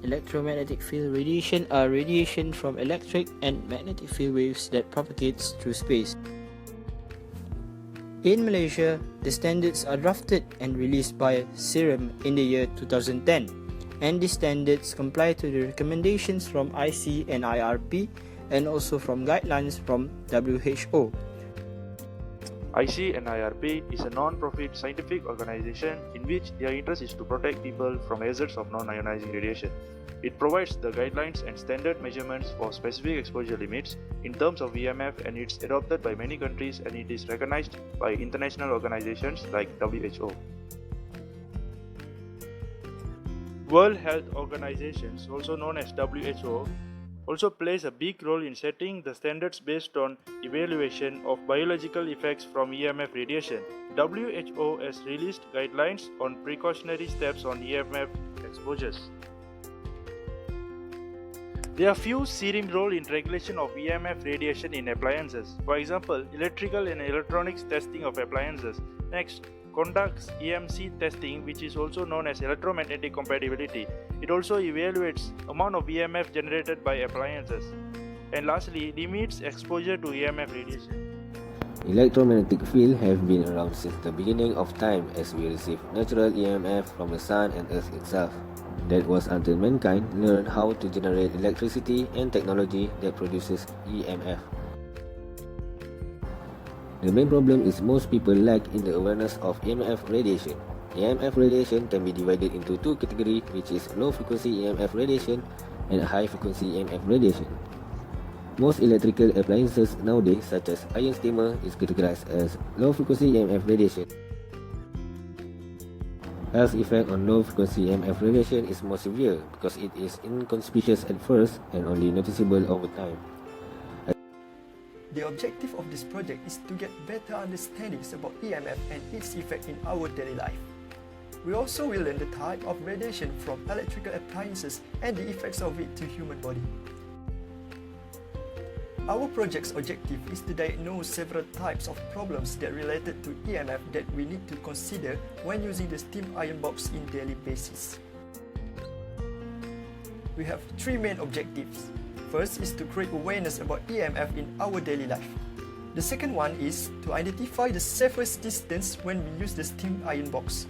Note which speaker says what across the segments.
Speaker 1: electromagnetic field radiation are radiation from electric and magnetic field waves that propagates through space. In Malaysia, the standards are drafted and released by CIRM in the year 2010, and these standards comply to the recommendations from IC and IRP and also from guidelines from WHO.
Speaker 2: IC and IRP is a non-profit scientific organization in which their interest is to protect people from hazards of non-ionizing radiation. It provides the guidelines and standard measurements for specific exposure limits in terms of EMF, and it's adopted by many countries and it is recognized by international organizations like WHO. World Health Organization, also known as WHO, also plays a big role in setting the standards based on evaluation of biological effects from EMF radiation. WHO has released guidelines on precautionary steps on EMF exposures. There are few steering role in regulation of EMF radiation in appliances. For example, electrical and electronics testing of appliances. Next, conducts EMC testing, which is also known as electromagnetic compatibility. It also evaluates amount of EMF generated by appliances. And lastly, limits exposure to EMF radiation.
Speaker 3: Electromagnetic fields have been around since the beginning of time as we receive natural EMF from the sun and earth itself. That was until mankind learned how to generate electricity and technology that produces EMF. The main problem is most people lack in the awareness of EMF radiation. EMF radiation can be divided into two categories, which is low frequency EMF radiation and high frequency EMF radiation. Most electrical appliances nowadays, such as iron steamer, is categorized as low frequency EMF radiation. Health effect on low frequency EMF radiation is more severe because it is inconspicuous at first and only noticeable over time.
Speaker 4: The objective of this project is to get better understandings about EMF and its effect in our daily life. We also will learn the type of radiation from electrical appliances and the effects of it to human body. Our project's objective is to diagnose several types of problems that related to EMF that we need to consider when using the steam iron box in daily basis. We have three main objectives. First is to create awareness about EMF in our daily life. The second one is to identify the safest distance when we use the steam iron box.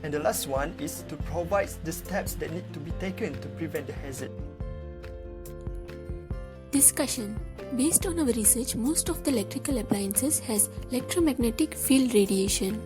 Speaker 4: And the last one is to provide the steps that need to be taken to prevent the hazard.
Speaker 5: Discussion. Based on our research, most of the electrical appliances has electromagnetic field radiation.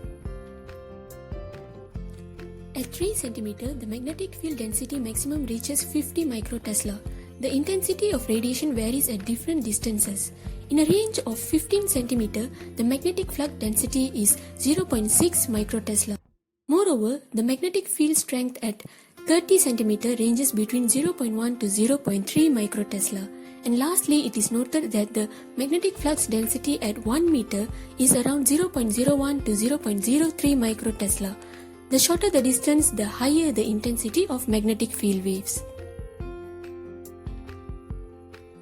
Speaker 5: At 3 cm, the magnetic field density maximum reaches 50 microtesla. The intensity of radiation varies at different distances. In a range of 15 cm, the magnetic flux density is 0.6 microtesla. Moreover, the magnetic field strength at 30 cm ranges between 0.1 to 0.3 microtesla. And lastly, it is noted that the magnetic flux density at 1 meter is around 0.01 to 0.03 microtesla. The shorter the distance, the higher the intensity of magnetic field waves.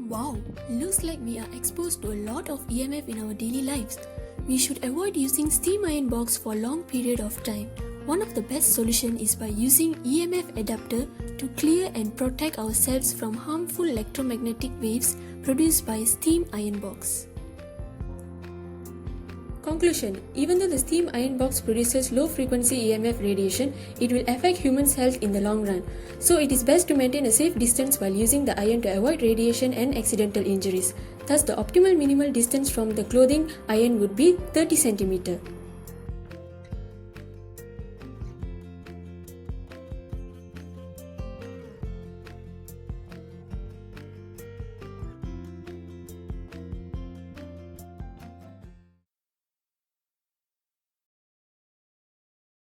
Speaker 5: Wow, looks like we are exposed to a lot of EMF in our daily lives. We should avoid using steam iron box for a long period of time. One of the best solutions is by using EMF adapter to clear and protect ourselves from harmful electromagnetic waves produced by steam iron box. Conclusion. Even though the steam iron box produces low frequency EMF radiation, it will affect humans' health in the long run. So it is best to maintain a safe distance while using the iron to avoid radiation and accidental injuries. Thus, the optimal minimal distance from the clothing iron would be 30 cm.